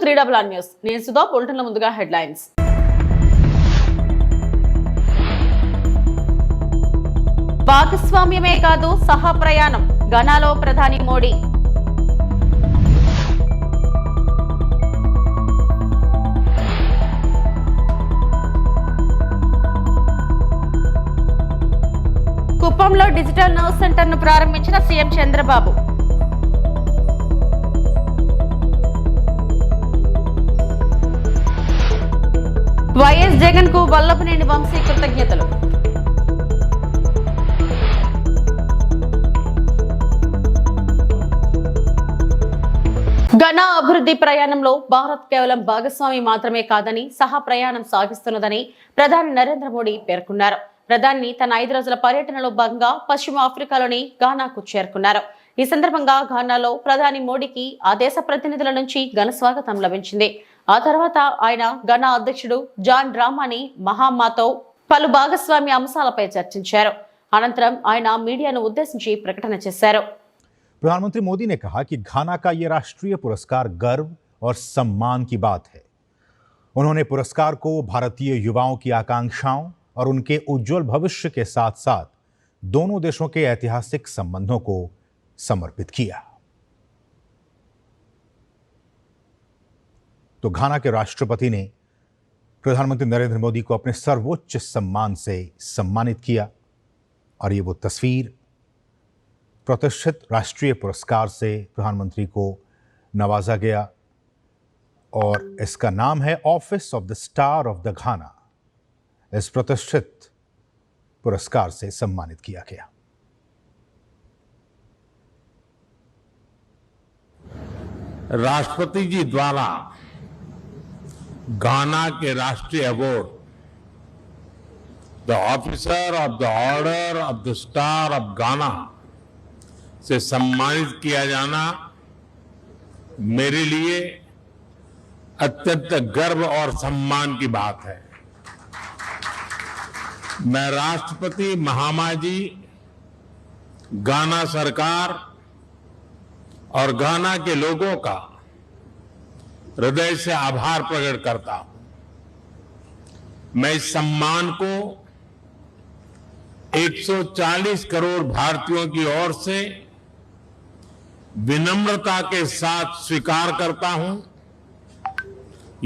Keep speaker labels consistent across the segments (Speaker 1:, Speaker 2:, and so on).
Speaker 1: 3 news. నేను సుధా. బులెటిన్ల ముందుగా headlines. భాగస్వామ్యమే కాదు సహా ప్రయాణం, ఘనాలో ప్రధాని మోడీ. కుప్పంలో డిజిటల్ నర్వ్ సెంటర్ ను ప్రారంభించిన సీఎం చంద్రబాబు. వైఎస్ జగన్ కు వల్లభనేని వంశీ కృతజ్ఞతలు. ఘన అభివృద్ధి ప్రయాణంలో భారత్ కేవలం భాగస్వామి మాత్రమే కాదని సహా ప్రయాణం సాగిస్తున్నదని ప్రధాని నరేంద్ర మోడీ పేర్కొన్నారు. ప్రధాని తన 5 రోజుల పర్యటనలో భాగంగా పశ్చిమ ఆఫ్రికాలోని ఘానాకు చేరుకున్నారు. ఈ సందర్భంగా ఘానాలో ప్రధాని మోడీకి ఆ దేశ ప్రతినిధుల నుంచి ఘన స్వాగతం లభించింది. ఆ తర్వాత ఆయన ఘనా అధ్యక్షుడు జాన్ డ్రామాని మహామాతో పలు భాగస్వామ్య అంశాలపై చర్చించారు. అనంతరం ఆయన మీడియాను ఉద్దేశించి ప్రకటన చేశారు.
Speaker 2: प्रधानमंत्री मोदी ने कहा कि घाना का ये राष्ट्रीय पुरस्कार गर्व और सम्मान की बात है। उन्होंने पुरस्कार को भारतीय युवाओं की आकांक्षाओं और उनके उज्जवल भविष्य के साथ साथ दोनों देशों के ऐतिहासिक संबंधों को समर्पित किया। तो घाना के राष्ट्रपति ने प्रधानमंत्री नरेंद्र मोदी को अपने सर्वोच्च सम्मान से सम्मानित किया और ये वो तस्वीर प्रतिष्ठित राष्ट्रीय पुरस्कार से प्रधानमंत्री को नवाजा गया और इसका नाम है office of the star of the Ghana. इस प्रतिष्ठित पुरस्कार से सम्मानित किया गया।
Speaker 3: राष्ट्रपति जी द्वारा घाना के राष्ट्रीय award the officer of the order of the star of घाना से सम्मानित किया जाना मेरे लिए अत्यंत गर्व और सम्मान की बात है। मैं राष्ट्रपति महामा जी, घाना सरकार और घाना के लोगों का हृदय से आभार प्रकट करता हूं। मैं इस सम्मान को 140 करोड़ भारतीयों की ओर से विनम्रता के साथ स्वीकार करता हूं।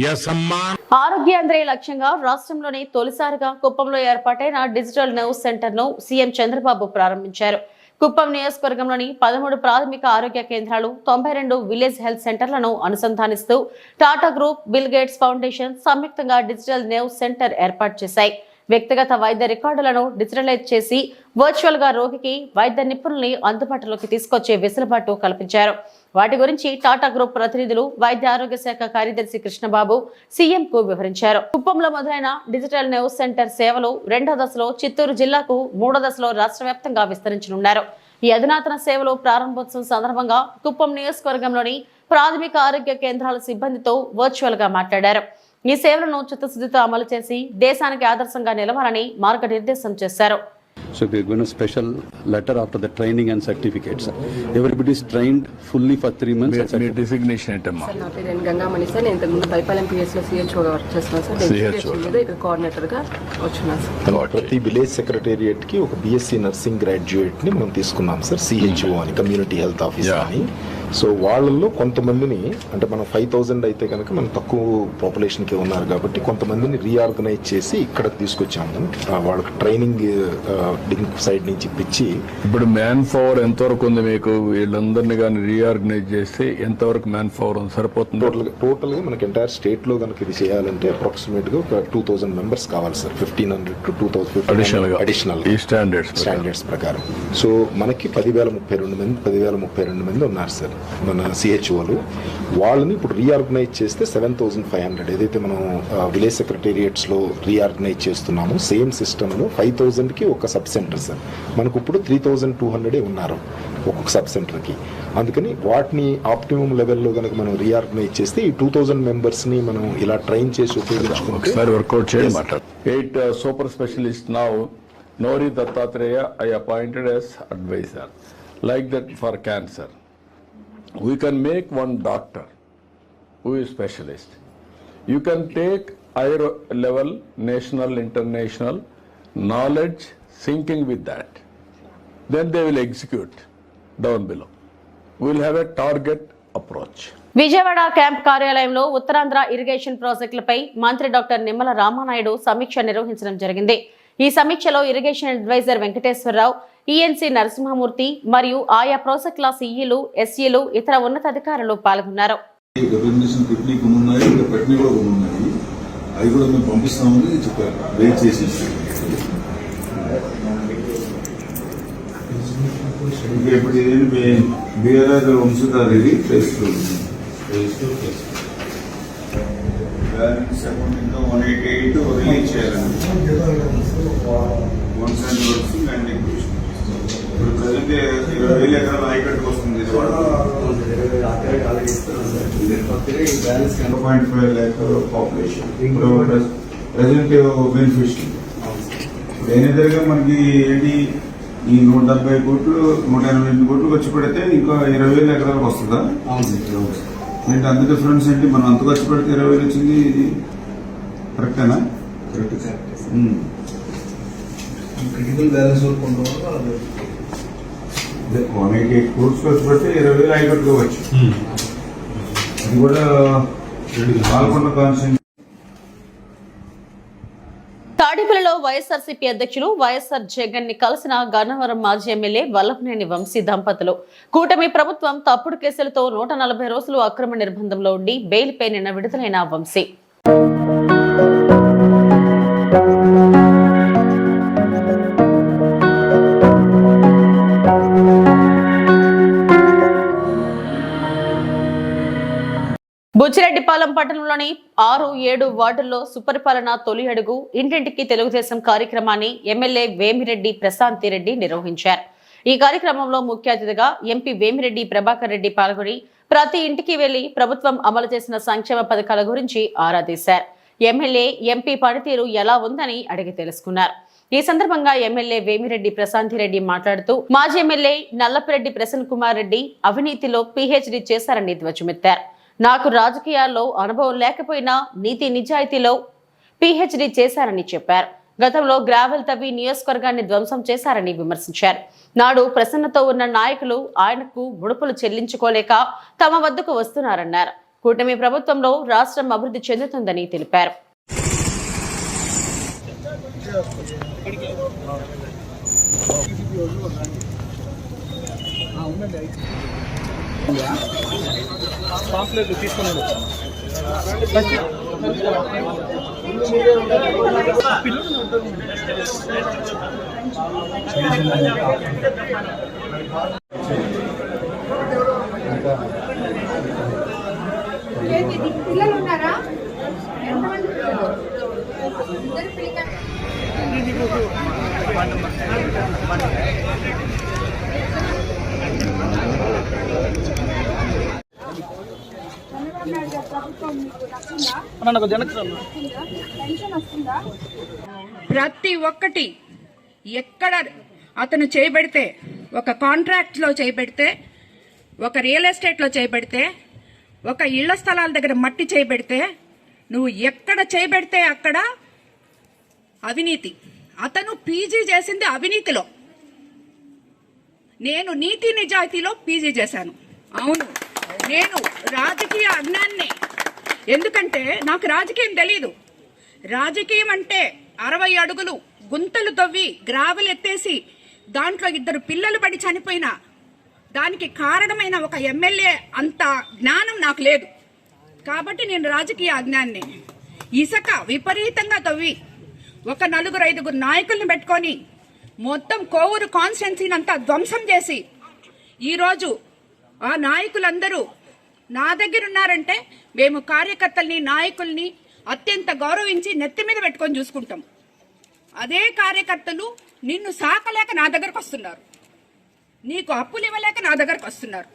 Speaker 3: यह सम्मान
Speaker 1: ఆరోగ్యాంధ్రే లక్ష్యంగా రాష్ట్రంలోని తొలిసారిగా కుప్పంలో ఏర్పాటైన డిజిటల్ నర్వ్ సెంటర్ ను సీఎం చంద్రబాబు ప్రారంభించారు. కుప్పం నియోజకవర్గంలోని 13 ప్రాథమిక ఆరోగ్య కేంద్రాలు, 92 విలేజ్ హెల్త్ సెంటర్లను అనుసంధానిస్తూ Tata group, Bill Gates foundation సంయుక్తంగా డిజిటల్ నర్వ్ సెంటర్ ఏర్పాటు చేశాయి. వ్యక్తిగత వైద్య రికార్డులను డిజిటలైజ్ చేసి వర్చువల్ గా రోగికి వైద్య నిపుణుల్ని అందుబాటులోకి తీసుకొచ్చే వెసులుబాటు కల్పించారు. వాటి గురించి టాటా గ్రూప్ ప్రతినిధులు వైద్య ఆరోగ్య శాఖ కార్యదర్శి కృష్ణబాబు సీఎం కు వివరించారు. కుప్పంలో మొదలైన డిజిటల్ నర్వ్ సెంటర్ సేవలు 2వ దశలో చిత్తూరు జిల్లాకు, 3వ దశలో రాష్ట్ర వ్యాప్తంగా విస్తరించనున్నారు. ఈ అధునాతన సేవలు ప్రారంభోత్సవం సందర్భంగా కుప్పం నియోజకవర్గంలోని ప్రాథమిక ఆరోగ్య కేంద్రాల సిబ్బందితో వర్చువల్ గా మాట్లాడారు. ఈ సేవలను చిత్తశుద్ధితో అమలు చేసి దేశానికి ఆదర్శంగా నిలవాలని మార్గనిర్దేశం చేశారు.
Speaker 4: So we are going to special letter after the training and certificates. Everybody is trained fully for 3 months.
Speaker 5: Me designation ఏంటమ్మా?
Speaker 6: సార్ నా పేరు గంగామణి సార్. నేను ఇంతకుముందు పైపాలెం పిఎస్ లో సిహెచ్ఓగా వర్క్ చేస్తున్నాను సార్. మీద ఇక్కడ కోఆర్డినేటర్ గా వచ్చున్నాను సార్.
Speaker 7: ప్రతి విలేజ్ సెక్రటేరియట్ కి ఒక బిఎస్సి నర్సింగ్ గ్రాడ్యుయేట్ ని మనం తీసుకున్నాం సార్. సిహెచ్ఓ అని, కమ్యూనిటీ హెల్త్ ఆఫీసర్ అని. సో వాళ్ళల్లో కొంతమందిని, అంటే మనం 5000 అయితే కనుక మనం తక్కువ పాపులేషన్కి ఉన్నారు కాబట్టి కొంతమందిని రీఆర్గనైజ్ చేసి ఇక్కడ తీసుకొచ్చాము. వాళ్ళకి ట్రైనింగ్ సైడ్ నుంచి ఇప్పించి.
Speaker 5: ఇప్పుడు మ్యాన్ పవర్ ఎంతవరకు ఉంది మీకు? వీళ్ళందరినీ కానీ రీఆర్గనైజ్ చేస్తే ఎంతవరకు మ్యాన్ పవర్ ఉంది? సరిపోతుంది?
Speaker 7: టోటల్గా మనకి ఎంటైర్ స్టేట్ లో కనుక ఇది చేయాలంటే అప్రాక్సిమేట్ గా ఒక 2000 మెంబర్స్ కావాలి సార్. 1500 to 2000 అడిషనల్
Speaker 5: ఈ స్టాండర్డ్స్
Speaker 7: ప్రకారం. సో మనకి 10,032 మంది ఉన్నారు సార్ మన సిహెచ్ఓలు. వాళ్ళని ఇప్పుడు రీఆర్గనైజ్ చేస్తే 7,500 ఏదైతే మనం విలేజ్ సెక్రటేరియట్స్ లో రీఆర్గనైజ్ చేస్తున్నామో సేమ్ సిస్టమ్ లో 5,000 కి ఒక సబ్ సెంటర్ సార్. మనకు ఇప్పుడు 3,200 ఉన్నారు ఒక్కొక్క సబ్ సెంటర్ కి. అందుకని వాటిని ఆప్టిమం లెవెల్లో కనుక మనం రీఆర్గనైజ్ చేస్తే ఈ 2000 మెంబర్స్ ని మనం ఇలా ట్రైన్ చేసి ఉపయోగించుకుంటే
Speaker 5: వర్కౌట్ చేయాలి. 8 super specialist now Nori Dattatreya I appointed as advisor. Like that for cancer, we can make one doctor who is specialist. You can take higher level, national, international knowledge syncing with that. Then they will execute down below. We will have a target approach.
Speaker 1: Vijayawada camp కార్యాలయంలో Uttarandhra irrigation ప్రాజెక్టులపై మంత్రి doctor Nimmala Ramanaidu సమీక్ష నిర్వహించడం జరిగింది. ఈ సమీక్షలో irrigation adviser Venkateswara Rao, ENC Narasimha Murthy మరియు ఆయా ప్రాజెక్టుల సిఈలు, ఎస్ఈలు, ఇతర ఉన్నతాధికారులు పాల్గొన్నారు.
Speaker 8: అవి కూడా మేము పంపిస్తామని చెప్పారు. వెయిట్ చేసేసి ఇప్పుడు ఇదేంటి బీఆర్ఆర్ వంశధార ఇది ఫేజ్ 188 రిలీజ్ చేయాలండి. 170 వర్క్స్ ల్యాండ్ ఎక్విజిషన్. ఇప్పుడు ప్రజెంట్ 20,000 ఎకరాల ఆయకట్టుకు వస్తుంది. 1.5 lakh పాపులేషన్ ప్రజెంట్ బెనిఫిషియరీ. ఇప్పుడు ఏదైనా మనకి ఏంటి ఈ 170 కోట్లు 188 కోట్లు వచ్చి పెడితే ఇంకా 20,000 ఎకరాలకు వస్తుందా? ఏంటి అంత డిఫరెన్స్ ఏంటి? మనం అంత ఖర్చు పెడితే 20,000 వచ్చింది. ఇది కరెక్టేనా? కరెక్ట్. క్రిటికల్ బ్యాలెన్స్ 188 కోర్స్ ఖర్చు పెడితే 20,000 ఆయకట్టుకోవచ్చు. అది కూడా పాల్గొన్న కాన్స్టిట్యూన్సీ.
Speaker 1: తాడేపల్లిలో వైఎస్ఆర్సీపీ అధ్యక్షులు వైఎస్ఆర్ జగన్ ని కలిసిన గన్నవరం మాజీ ఎమ్మెల్యే వల్లభనేని వంశీ దంపతులు. కూటమి ప్రభుత్వం తప్పుడు కేసులతో 140 రోజులు అక్రమ నిర్బంధంలో ఉండి బెయిల్పై నిన్న విడుదలైన వంశీ బుచ్చిరెడ్డిపాలెం పట్టణంలోని 6-7 వార్డుల్లో సుపరిపాలన తొలి అడుగు ఇంటింటికి తెలుగుదేశం కార్యక్రమాన్ని ఎమ్మెల్యే వేమిరెడ్డి ప్రశాంతిరెడ్డి నిర్వహించారు. ఈ కార్యక్రమంలో ముఖ్య అతిథిగా ఎంపీ వేమిరెడ్డి ప్రభాకర్ రెడ్డి పాల్గొని ప్రతి ఇంటికి వెళ్లి ప్రభుత్వం అమలు చేసిన సంక్షేమ పథకాల గురించి ఆరా తీశారు. ఎమ్మెల్యే, ఎంపీ పనితీరు ఎలా ఉందని అడిగి తెలుసుకున్నారు. ఈ సందర్భంగా ఎమ్మెల్యే వేమిరెడ్డి ప్రశాంతిరెడ్డి మాట్లాడుతూ మాజీ ఎమ్మెల్యే నల్లపిరెడ్డి ప్రసన్న కుమార్ రెడ్డి అవినీతిలో పీహెచ్డీ చేశారని ధ్వజమెత్తారు. నాకు రాజకీయాల్లో అనుభవం లేకపోయినా నీతి నిజాయితీలో పీహెచ్డీ చేశారని చెప్పారు. గతంలో గ్రావెల్ తవ్వి నియోజకవర్గాన్ని ధ్వంసం చేశారని విమర్శించారు. నాడు ప్రసన్నతో ఉన్న నాయకులు ఆయనకు ముడుపులు చెల్లించుకోలేక తమ వద్దకు వస్తున్నారన్నారు. కూటమి ప్రభుత్వంలో రాష్ట్రం అభివృద్ధి చెందుతుందని తెలిపారు.
Speaker 9: పిల్లలు ఉన్నారా? ఎంతమంది పిల్లలు? ఇద్దరు పిల్లలు.
Speaker 10: ప్రతి ఒక్కటి ఎక్కడ అతను చేయబడితే, ఒక కాంట్రాక్ట్ లో చేయబడితే, ఒక రియల్ ఎస్టేట్ లో చేయబడితే, ఒక ఇళ్ల స్థలాల దగ్గర మట్టి చేయబడితే, నువ్వు ఎక్కడ చేయబడితే అక్కడ అవినీతి. అతను పీజీ చేసింది అవినీతిలో, నేను నీతి నిజాయితీలో పీజీ చేశాను. అవును, నేను రాజకీయ అజ్ఞాన్ని. ఎందుకంటే నాకు రాజకీయం తెలీదు. రాజకీయం అంటే 60 అడుగులు గుంతలు తవ్వి గ్రావెల్ ఎత్తేసి దాంట్లో 2 పిల్లలు పడి చనిపోయినా దానికి కారణమైన ఒక ఎమ్మెల్యే అంత జ్ఞానం నాకు లేదు. కాబట్టి నేను రాజకీయ అజ్ఞాన్ని. ఇసుక విపరీతంగా తవ్వి ఒక 4-5 నాయకుల్ని పెట్టుకొని మొత్తం కోవూరు కాన్స్టిట్యున్సీని అంతా ధ్వంసం చేసి ఈరోజు ఆ నాయకులందరూ నా దగ్గర ఉన్నారంటే మేము కార్యకర్తల్ని, నాయకుల్ని అత్యంత గౌరవించి నెత్తి మీద పెట్టుకొని చూసుకుంటాం. అదే కార్యకర్తలు నిన్ను సాకలేక నా దగ్గరకు వస్తున్నారు, నీకు అప్పులు ఇవ్వలేక నా దగ్గరకు వస్తున్నారు.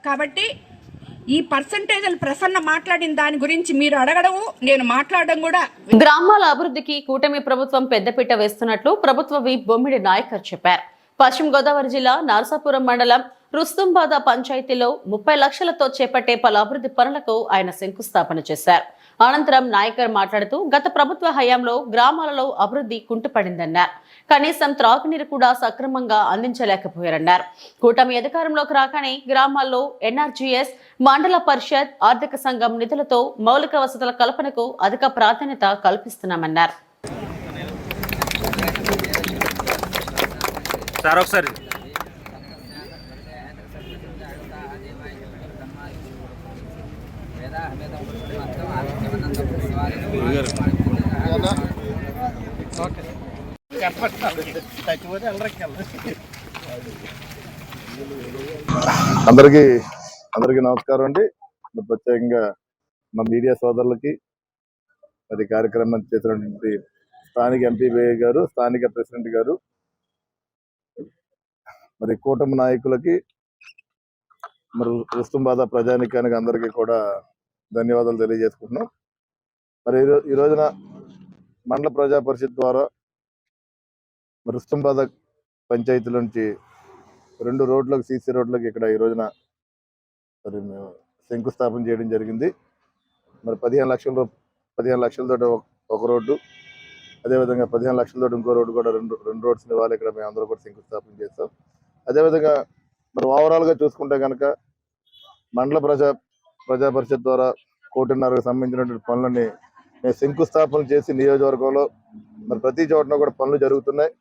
Speaker 10: కాబట్టి ఈ పర్సంటేజ్లు ప్రసన్న మాట్లాడిన దాని గురించి మీరు అడగడము, నేను మాట్లాడడం కూడా.
Speaker 1: గ్రామాల అభివృద్ధికి కూటమి ప్రభుత్వం పెద్దపీట వేస్తున్నట్లు ప్రభుత్వ విప్ బొమ్మిడి నాయకర్ చెప్పారు. పశ్చిమ గోదావరి జిల్లా నరసాపురం మండలం రుస్తుంబాద పంచాయతీలో 30 లక్షలతో చేపట్టే పలు అభివృద్ధి పనులకు ఆయన శంకుస్థాపన చేశారు. అనంతరం నాయకర్ మాట్లాడుతూ గత ప్రభుత్వ హయాంలో గ్రామాలలో అభివృద్ధి కుంటుపడిందన్నారు. కనీసం త్రాగునీరు కూడా సక్రమంగా అందించలేకపోయారన్నారు. కూటమి అధికారంలోకి రాగానే గ్రామాల్లో ఎన్ఆర్జీఎస్, మండల పరిషత్, ఆర్థిక సంఘం నిధులతో మౌలిక వసతుల కల్పనకు అధిక ప్రాధాన్యత కల్పిస్తున్నామన్నారు.
Speaker 11: అందరికీ నమస్కారం అండి. ప్రత్యేకంగా మా మీడియా సోదరులకి అది కార్యక్రమం చేసినటువంటి స్థానిక ఎంపీ గారు, స్థానిక ప్రెసిడెంట్ గారు, మరి కూటమి నాయకులకి, మరి రుస్తుంబాద ప్రజానికానికి అందరికీ కూడా ధన్యవాదాలు తెలియజేసుకుంటున్నాం. మరి ఈ రోజున మండల ప్రజా పరిషత్ ద్వారా మరి రుస్తుంబాద పంచాయతీ నుంచి 2 రోడ్లకు, సీసీ రోడ్లకు ఇక్కడ ఈ రోజున మరి మేము శంకుస్థాపన చేయడం జరిగింది. మరి 15 లక్షలతో ఒక రోడ్డు, అదేవిధంగా 15 లక్షలతో ఇంకో రోడ్డు కూడా రెండు రోడ్స్ ఇవ్వాలి. ఇక్కడ మేము అందరూ కూడా శంకుస్థాపన చేస్తాం. అదేవిధంగా మరి ఓవరాల్గా చూసుకుంటే కనుక మండల ప్రజా పరిషత్ ద్వారా 1.5 కోటికి సంబంధించినటువంటి పనులని మేము శంకుస్థాపన చేసి నియోజకవర్గంలో మరి ప్రతి చోటన కూడా పనులు జరుగుతున్నాయి.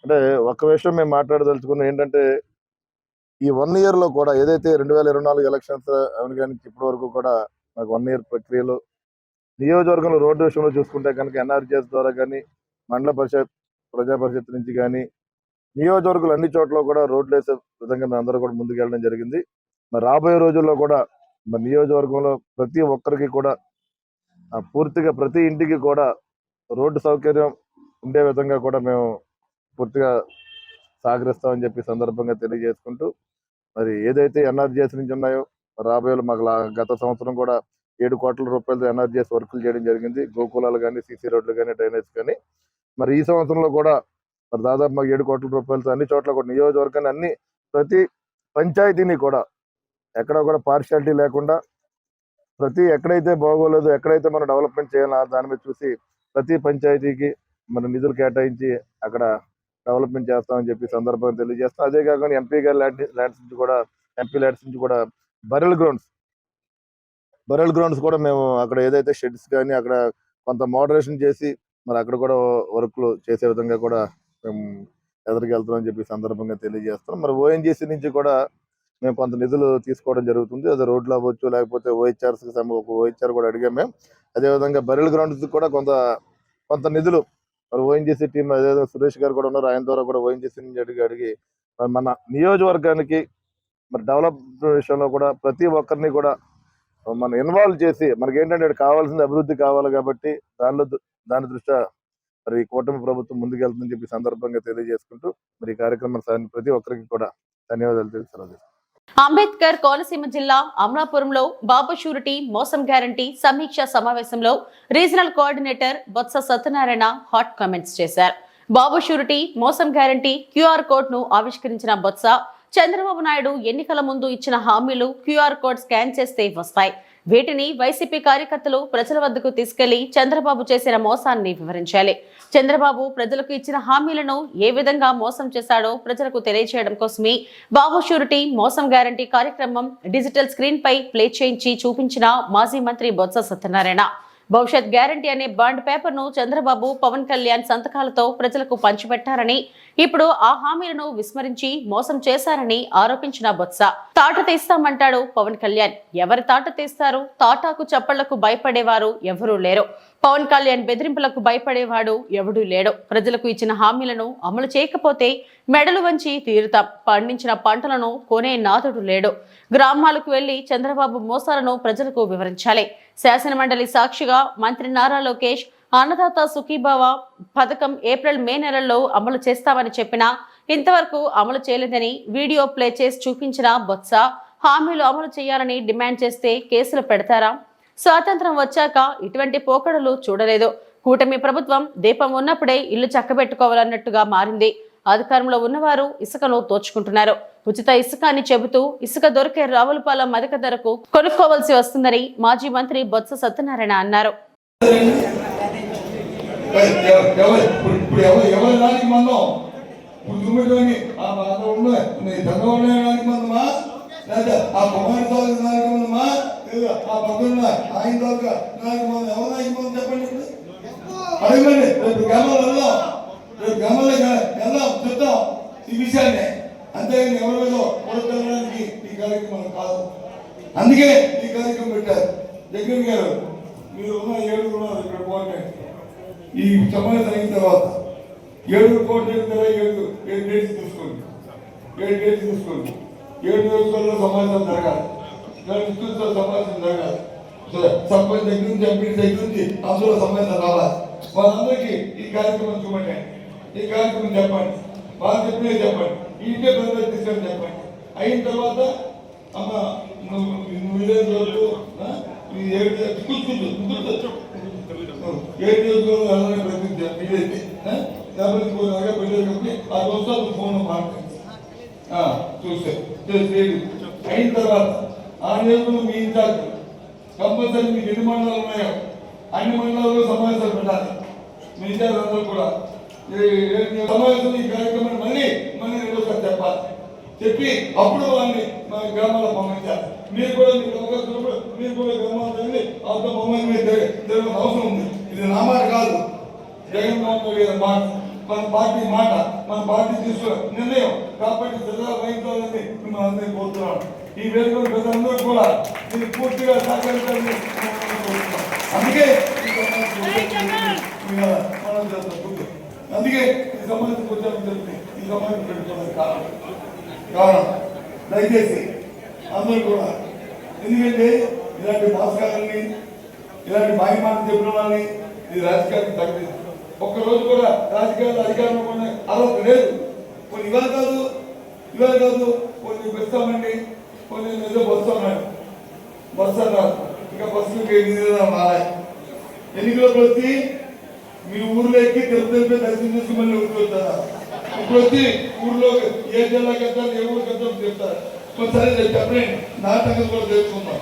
Speaker 11: అంటే ఒక్క విషయం మేము మాట్లాడదలుచుకున్నాం ఏంటంటే, ఈ 1 ఇయర్లో కూడా ఏదైతే 2024 ఎలక్షన్స్ అవును కానీ ఇప్పటి వరకు కూడా నాకు 1 ఇయర్ ప్రక్రియలో నియోజకవర్గంలో రోడ్డు విషయంలో చూసుకుంటే కనుక ఎన్ఆర్జీఎస్ ద్వారా కానీ, మండల ప్రజా పరిషత్ నుంచి కానీ నియోజకవర్గాలు అన్ని చోట్ల కూడా రోడ్లు వేసే విధంగా మేము అందరూ కూడా ముందుకు వెళ్ళడం జరిగింది. మరి రాబోయే రోజుల్లో కూడా మరి నియోజకవర్గంలో ప్రతి ఒక్కరికి కూడా పూర్తిగా ప్రతి ఇంటికి కూడా రోడ్డు సౌకర్యం ఉండే విధంగా కూడా మేము పూర్తిగా సహకరిస్తామని చెప్పి సందర్భంగా తెలియజేసుకుంటూ, మరి ఏదైతే ఎన్ఆర్జీఎస్ నుంచి ఉన్నాయో రాబోయే మాకు గత సంవత్సరం కూడా 7 కోట్ల రూపాయలతో ఎన్ఆర్జీఎస్ వర్కులు చేయడం జరిగింది. గోకులాలు కానీ, సీసీ రోడ్లు కానీ, డ్రైనేజ్ కానీ. మరి ఈ సంవత్సరంలో కూడా మరి దాదాపు మాకు 7 కోట్ల రూపాయలతో అన్ని చోట్ల కూడా నియోజకవర్గాన్ని ప్రతి పంచాయతీని కూడా ఎక్కడ కూడా పార్షియాలిటీ లేకుండా ఎక్కడైతే బాగోలేదు, ఎక్కడైతే మనం డెవలప్మెంట్ చేయాలో దాని మీద చూసి ప్రతి పంచాయతీకి మన నిధులు కేటాయించి అక్కడ డెవలప్మెంట్ చేస్తామని చెప్పి సందర్భంగా తెలియజేస్తాం. అదే కాకుండా ఎంపీ ల్యాండ్స్ నుంచి కూడా బరెల్ గ్రౌండ్స్ కూడా మేము అక్కడ ఏదైతే షెడ్స్ కానీ అక్కడ కొంత మోడరేషన్ చేసి మరి అక్కడ కూడా వర్క్లు చేసే విధంగా కూడా మేము ఎదురుకు వెళ్తామని చెప్పి సందర్భంగా తెలియజేస్తాం. మరి ఓఎన్జీసీ నుంచి కూడా మేము కొంత నిధులు తీసుకోవడం జరుగుతుంది. అది రోడ్లు అవ్వచ్చు, లేకపోతే ఓహెచ్ఆర్ కూడా అడిగాం మేము. అదేవిధంగా బరెల్ గ్రౌండ్స్ కూడా కొంత నిధులు మరి ఓఎన్జీసీ టీం, అదేవిధంగా సురేష్ గారు కూడా ఉన్నారు, ఆయన ద్వారా కూడా ఓఎన్జీసీ నుంచి అడిగి మన నియోజకవర్గానికి మరి డెవలప్మెంట్ విషయంలో కూడా ప్రతి ఒక్కరిని కూడా మనం ఇన్వాల్వ్ చేసి, మనకి ఏంటంటే కావాల్సిన అభివృద్ధి కావాలి కాబట్టి దాని దృష్ట్యా మరి కూటమి ప్రభుత్వం ముందుకెళ్తుందని చెప్పి సందర్భంగా తెలియజేసుకుంటూ మరి ఈ కార్యక్రమం ప్రతి ఒక్కరికి కూడా ధన్యవాదాలు తెలుసు.
Speaker 1: అంబేద్కర్ కోనసీమ జిల్లా అమలాపురంలో బాబు షూరిటీ మోసం గ్యారంటీ సమీక్ష సమావేశంలో regional coordinator Botsa Satyanarayana hot comments చేశారు. బాబు షూరిటీ మోసం గ్యారంటీ క్యూఆర్ కోడ్ ను ఆవిష్కరించిన బొత్స, చంద్రబాబు నాయుడు ఎన్నికల ముందు ఇచ్చిన హామీలు క్యూఆర్ కోడ్ స్కాన్ చేస్తే వస్తాయి. వీటిని వైసీపీ కార్యకర్తలు ప్రజల వద్దకు తీసుకెళ్లి చంద్రబాబు చేసిన మోసాన్ని వివరించాలి. చంద్రబాబు ప్రజలకు ఇచ్చిన హామీలను ఏ విధంగా మోసం చేశాడో ప్రజలకు తెలియజేయడం కోసమే బాబు షూరిటీ మోసం గ్యారంటీ కార్యక్రమం డిజిటల్ స్క్రీన్ పై ప్లే చేయించి చూపించిన మాజీ మంత్రి బొత్స సత్యనారాయణ, భవిష్యత్ గ్యారంటీ అనే బాండ్ పేపర్ ను చంద్రబాబు, పవన్ కళ్యాణ్ సంతకాలతో ప్రజలకు పంచిపెట్టారని, ఇప్పుడు ఆ హామీలను విస్మరించి మోసం చేశారని ఆరోపించిన బొత్స, తాట తీస్తామంటాడు పవన్ కళ్యాణ్. ఎవరి తాట తీస్తారు? తాటాకు చప్పళ్లకు భయపడేవారు ఎవరూ లేరు. పవన్ కళ్యాణ్ బెదిరింపులకు భయపడేవాడు ఎవడూ లేడు. ప్రజలకు ఇచ్చిన హామీలను అమలు చేయకపోతే మెడలు వంచి తీరుతాం. పండించిన పంటలను కొనే నాథుడు లేడు. గ్రామాలకు వెళ్లి చంద్రబాబు మోసాలను ప్రజలకు వివరించాలి. శాసనమండలి సాక్షిగా మంత్రి నారా లోకేష్ అన్నదాత సుఖీభావ పథకం ఏప్రిల్, మే నెలల్లో అమలు చేస్తామని చెప్పినా ఇంతవరకు అమలు చేయలేదని వీడియో ప్లే చేసి చూపించిన బొత్స, హామీలు అమలు చేయాలని డిమాండ్ చేస్తే కేసులు పెడతారా? స్వాతంత్రం వచ్చాక ఇటువంటి పోకడలు చూడలేదు. కూటమి ప్రభుత్వం దీపం ఉన్నప్పుడే ఇల్లు చక్కబెట్టుకోవాలన్నట్టుగా మారింది. అధికారంలో ఉన్నవారు ఇసుకను దోచుకుంటున్నారు. ఉచిత ఇసుక అని చెబుతూ ఇసుక దొరికే రావులపాలెం అధిక ధరకు కొనుక్కోవాల్సి వస్తుందని మాజీ మంత్రి బొత్స సత్యనారాయణ అన్నారు.
Speaker 8: అడగండి, రేపు గ్రామాలలో చెప్తాం ఈ విషయాన్ని. అంతేగాని ఎవరిలో కొడతానికి ఈ కార్యక్రమం కాదు. అందుకే ఈ కార్యక్రమం పెట్టారు. జగన్ గారు మీరు ఉన్న 7 ఉన్నారు ఇక్కడ కోఆర్డినేట్. ఈ సమావేశం అయిన తర్వాత 7 కోఆర్డినేట్ 7 డేట్స్ తీసుకోండి. 7 డేట్స్ తీసుకోండి. 7 రోజుల్లో సమావేశం జరగాలి. సమావేశం జరగాలి. సర్పంచ్ దగ్గర నుంచి ఎంపీ దగ్గర నుంచి అందులో సమావేశం రావాలి. వాళ్ళందరికీ ఈ కార్యక్రమం చూడండి, ఈ కార్యక్రమం చెప్పండి, వాళ్ళు చెప్పినే చెప్పండి, ఇంకే ప్రజలు తీసుకొని చెప్పండి. అయిన తర్వాత అమ్మ నువ్వు విలేజ్ వరకు 7 ఆ రోజు ఫోన్ మాట్లాడి చూస్తే అయిన తర్వాత ఆ నియోజకవర్గంలో మీ ఇన్ఛార్జ్ కంపల్సరీ మీకు ఎన్ని మండలాలు ఉన్నాయో అన్ని మండలాల్లో సమావేశాలు పెట్టాలి. మీ ఇన్ఛార్జ్ అందరూ కూడా సమావేశం ఈ కార్యక్రమాన్ని మళ్ళీ రెండోసారి చెప్పాలి. చెప్పి అప్పుడు వాళ్ళని మా గ్రామాల్లో పంపించాలి. మీరు కూడా మీకు అవకాశం మీరు కూడా గ్రామాల్లో వెళ్ళి వాళ్ళతో మమ్మల్ని మీరు తెలియని అవసరం ఉంది. ఇది నా మాట కాదు, జగన్మోహన్ రెడ్డి గారి మాట, మన పార్టీ మాట, మన పార్టీ తీసుకున్న నిర్ణయం. కాబట్టి జిల్లా వహించాలని మిమ్మల్ని అందరినీ కోరుతున్నాను. ఈ వేదిక ప్రజలందరూ కూడా మీరు పూర్తిగా సహకరించాలని అందుకే అందుకే ఈ సమాజం కూర్చొని జరిగింది. ఈ సమాజం పెట్టుకోవడానికి కారణం దయచేసి అందరూ కూడా. ఎందుకంటే ఇలాంటి భాస్కరాన్ని ఇలాంటి మాయమాటలు చెప్పిన వాళ్ళని ఇది రాజకీయానికి తగ్గలేదు. ఒక్కరోజు కూడా రాజకీయాలు అధికారంలో కొన్ని అర్హత లేదు. కొన్ని ఇవాళ కాదు కొన్ని పెడతామండి, కొన్ని ఏదో బస్సు అన్నాడు, బస్సు అన్నారు. ఇంకా బస్సుకి రావాలి. ఎన్నికలకు వచ్చి మీ ఊర్లో ఎక్కి తెలుపు దర్శనం చేసి మళ్ళీ ఊరికి వస్తారా? ఇప్పుడు వచ్చి ఊర్లో ఏ జిల్లాకి వెళ్తారు, ఏ ఊరికి వెళ్తారు చెప్తారు. సరే చెప్పండి, నా సంగతి కూడా తెలుసుకుందాం.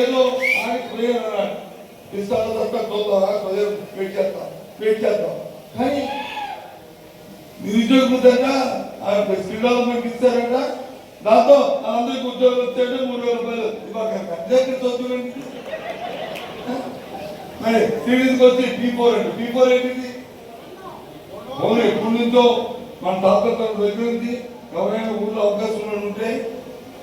Speaker 8: ఏదో ఆగిపోయారు ఇస్తాను వెయిట్ చేద్దాం. కానీ నిరుద్యోగులు స్కిల్ డెవలప్మెంట్ ఇస్తారంట. దాంతో అందరికి ఉద్యోగం వచ్చాడు 3,000 రూపాయలు ఇవ్వకండి. చదువులండి మరి సివిల్స్కి వచ్చి P4 అండి. P4 ఏంటిది? అవును, ఎప్పటి నుంచో మన తాతల దగ్గర నుంచి ఎవరైనా ఊళ్ళో అవకాశం ఉంటే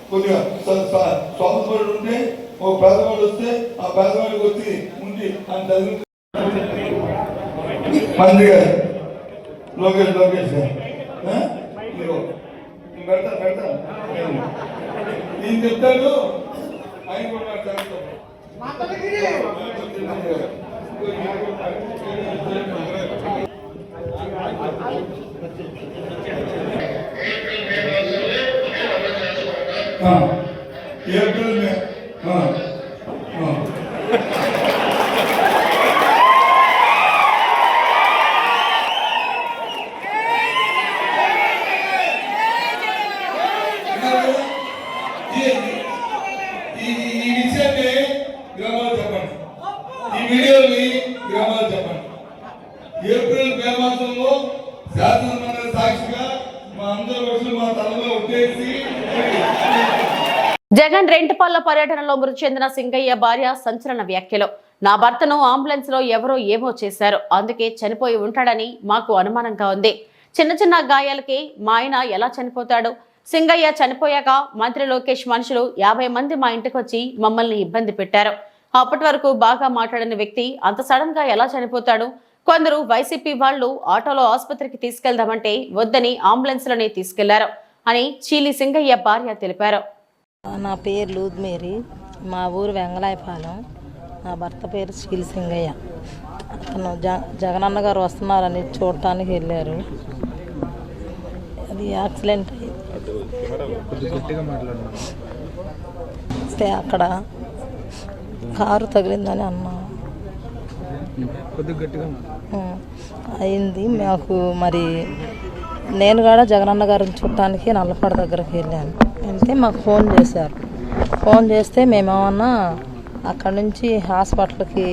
Speaker 8: కొద్దిగా స్వాతంత్రుడు ఉంటే ఒక పేదవాడు వస్తే ఆ పేదవాడికి వచ్చి ఉండి అని చదివి మంత్రి గారు లోకేష్ పెడతా నేను చెప్తాడు. ఆయన కూడా చదువుతాడు. ఏప్రిల్ మే ఈ విషయాన్ని గ్రామాలు చెప్పండి, ఈ వీడియోని గ్రామాలు చెప్పండి. ఏప్రిల్ మే మాసంలో శాసనమండలి సాక్షిగా మా అందరి రోజులు మా తలలో వచ్చేసి
Speaker 1: జగన్ రెంటిపల్ల పర్యటనలో మృతి చెందిన సింగయ్య భార్య సంచలన వ్యాఖ్యలు. నా భర్తను అంబులెన్స్ లో ఎవరో ఏమో చేశారు, అందుకే చనిపోయి ఉంటాడని మాకు అనుమానంగా ఉంది. చిన్న గాయాలకి మా ఆయన ఎలా చనిపోతాడు? సింగయ్య చనిపోయాక మంత్రి లోకేష్ మనుషులు 50 మంది మా ఇంటికి వచ్చి మమ్మల్ని ఇబ్బంది పెట్టారు. అప్పటి వరకు బాగా మాట్లాడిన వ్యక్తి అంత సడన్ గా ఎలా చనిపోతాడు? కొందరు వైసీపీ వాళ్ళు ఆటోలో ఆసుపత్రికి తీసుకెళ్దామంటే వద్దని అంబులెన్స్ లోనే తీసుకెళ్లారు అని చీలి సింగయ్య భార్య తెలిపారు.
Speaker 12: నా పేరు లూద్ మేరీ, మా ఊరు వెంగళాయపాలెం. నా భర్త పేరు చీలి సింగయ్య. అతను జగనన్న గారు వస్తున్నారని చూడటానికి వెళ్ళారు. అది యాక్సిడెంట్ అయితే అక్కడ కారు తగిలిందని అన్నా. అయింది మాకు. మరి నేను కూడా జగనన్న గారిని చూడటానికి నల్లపాడు దగ్గరికి వెళ్ళాను. వెళ్తే మాకు ఫోన్ చేశారు. ఫోన్ చేస్తే మేమేమన్నా అక్కడి నుంచి హాస్పిటల్కి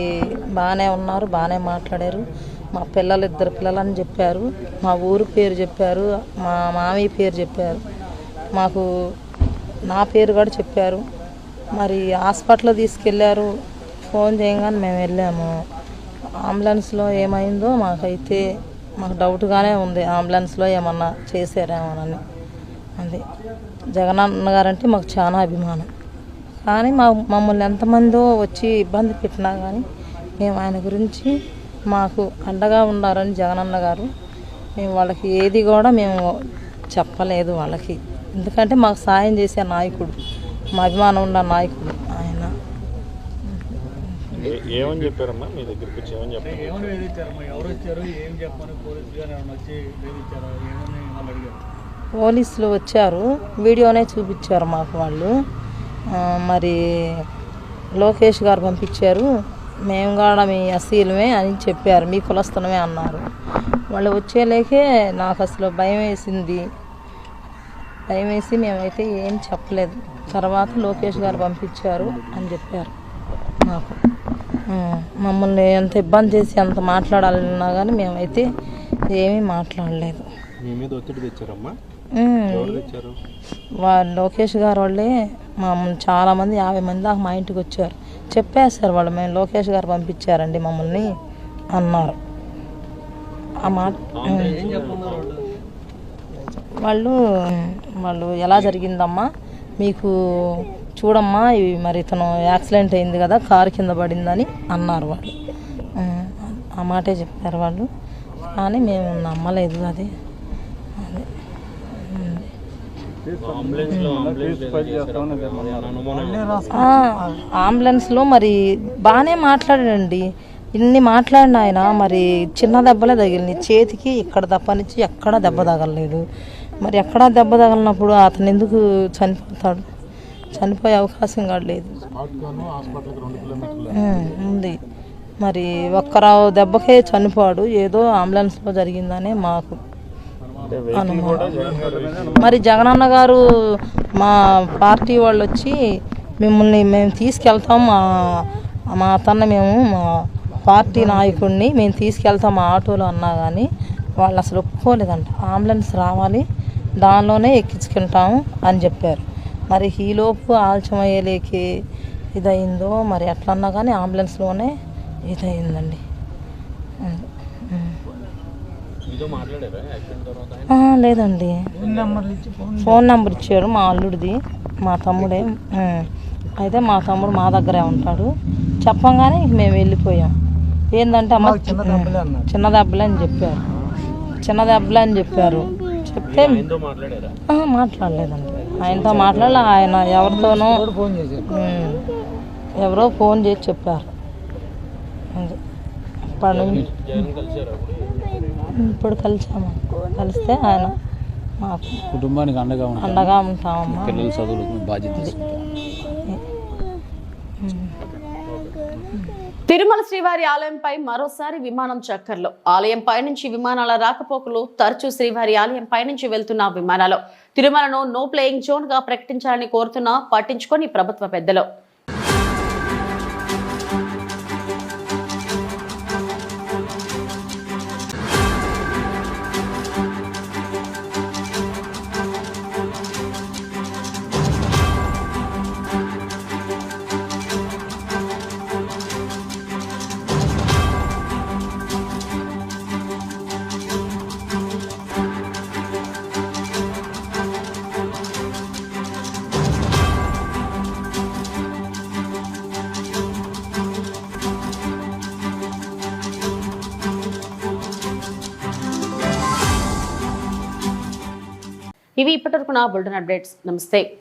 Speaker 12: బాగానే ఉన్నారు, బాగానే మాట్లాడారు. మా పిల్లలు 2 పిల్లలని చెప్పారు, మా ఊరు పేరు చెప్పారు, మా మామయ్య పేరు చెప్పారు, మాకు నా పేరు కూడా చెప్పారు. మరి హాస్పిటల్ తీసుకెళ్ళారు. ఫోన్ చేయగానే మేము వెళ్ళాము. అంబులెన్స్లో ఏమైందో మాకు డౌట్గానే ఉంది. అంబులెన్స్లో ఏమన్నా చేశారేమోనని. అది జగనన్న గారంటే మాకు చాలా అభిమానం. కానీ మమ్మల్ని ఎంతమందో వచ్చి ఇబ్బంది పెట్టినా కానీ మేము ఆయన గురించి మాకు అండగా ఉన్నారని జగనన్న గారు. మేము వాళ్ళకి ఏది కూడా మేము చెప్పలేదు వాళ్ళకి. ఎందుకంటే మాకు సాయం చేసే నాయకుడు, మా అభిమానం ఉన్న నాయకుడు ఆయన.
Speaker 13: ఏమని చెప్పారమ్మా మీ దగ్గరికి వచ్చి? ఏమని చెప్పారు?
Speaker 12: పోలీసులు వచ్చారు, వీడియోనే చూపించారు మాకు వాళ్ళు. మరి లోకేష్ గారు పంపించారు, మేము కూడా మీ అసీలమే అని చెప్పారు, మీ కులస్తులమే అన్నారు. వాళ్ళు వచ్చేలేకే నాకు అసలు భయం వేసింది. భయం వేసి మేమైతే ఏం చెప్పలేదు. తర్వాత లోకేష్ గారు పంపించారు అని చెప్పారు మాకు. మమ్మల్ని ఎంత ఇబ్బంది చేసి ఎంత మాట్లాడాలన్నా కానీ మేమైతే ఏమీ మాట్లాడలేదు.
Speaker 13: మీ మీద ఒత్తిడి తెచ్చారమ్మా?
Speaker 12: లోకేష్ గారు వాళ్ళే చాలామంది 50 మంది దాకా మా ఇంటికి వచ్చారు. చెప్పేశారు వాళ్ళు, మేము లోకేష్ గారు పంపించారండి మమ్మల్ని అన్నారు. ఆ మాట వాళ్ళు ఎలా జరిగిందమ్మా మీకు చూడమ్మా, ఇవి మరి ఇతను యాక్సిడెంట్ అయింది కదా, కారు కింద పడిందని అన్నారు వాళ్ళు. ఆ మాటే చెప్పారు వాళ్ళు. కానీ మేము నమ్మలేదు. అది అంబులెన్స్లో మరి బాగానే మాట్లాడాడండి. ఇన్ని మాట్లాడిన ఆయన మరి చిన్న దెబ్బలే తగిలినాయి చేతికి. ఇక్కడ తప్పనిచ్చి ఎక్కడా దెబ్బ తగలలేదు. మరి ఎక్కడా దెబ్బ తగలినప్పుడు అతను ఎందుకు చనిపోతాడు? చనిపోయే అవకాశం కూడా లేదు ఉంది. మరి ఒక్కరావు దెబ్బకే చనిపోడు, ఏదో అంబులెన్స్లో జరిగిందనే మాకు అనుమానం. మరి జగనన్న గారు మా పార్టీ వాళ్ళు వచ్చి మేము తీసుకెళ్తాం, మా అతన్ని మా పార్టీ నాయకుడిని మేము తీసుకెళ్తాం మా ఆటోలో అన్నా కానీ వాళ్ళు అసలు ఒప్పుకోలేదంట. అంబులెన్స్ రావాలి, దానిలోనే ఎక్కించుకుంటాము అని చెప్పారు. మరి ఈలోపు ఆలస్యం అయ్యేలేకి ఇదయిందో మరి ఎట్లన్నా కానీ అంబులెన్స్లోనే ఇదయిందండి. లేదండి, ఫోన్ నెంబర్ ఇచ్చారు మా అల్లుడిది, మా తమ్ముడే. అయితే మా తమ్ముడు మా దగ్గరే ఉంటాడు. చెప్పంగానే మేము వెళ్ళిపోయాం. ఏంటంటే అమ్మ చిన్న దెబ్బలే అని చెప్పారు. చిన్న దెబ్బలే అని చెప్పారు. చెప్తే మాట్లాడలేదండి, ఆయనతో మాట్లాడలే. ఆయన ఎవరో ఫోన్ చేసి చెప్పారు. ఇప్పుడు కలిసాము. కలిస్తే ఆయన మాకు
Speaker 13: కుటుంబానికి
Speaker 12: అండగా ఉంటామమ్మా.
Speaker 13: పిల్లల చదువులకు బాధ్యత.
Speaker 1: తిరుమల శ్రీవారి ఆలయంపై మరోసారి విమానం చక్కర్లు. ఆలయం పైనుంచి విమానాల రాకపోకలు తరచూ. శ్రీవారి ఆలయం పైనుంచి వెళ్తున్న విమానాలు తిరుమలను నో ప్లేయింగ్ జోన్ గా ప్రకటించాలని కోరుతున్నా పట్టించుకొని ప్రభుత్వ పెద్దలు. ఇవి ఇప్పటివరకు నా బులెటిన్ అప్డేట్స్. నమస్తే.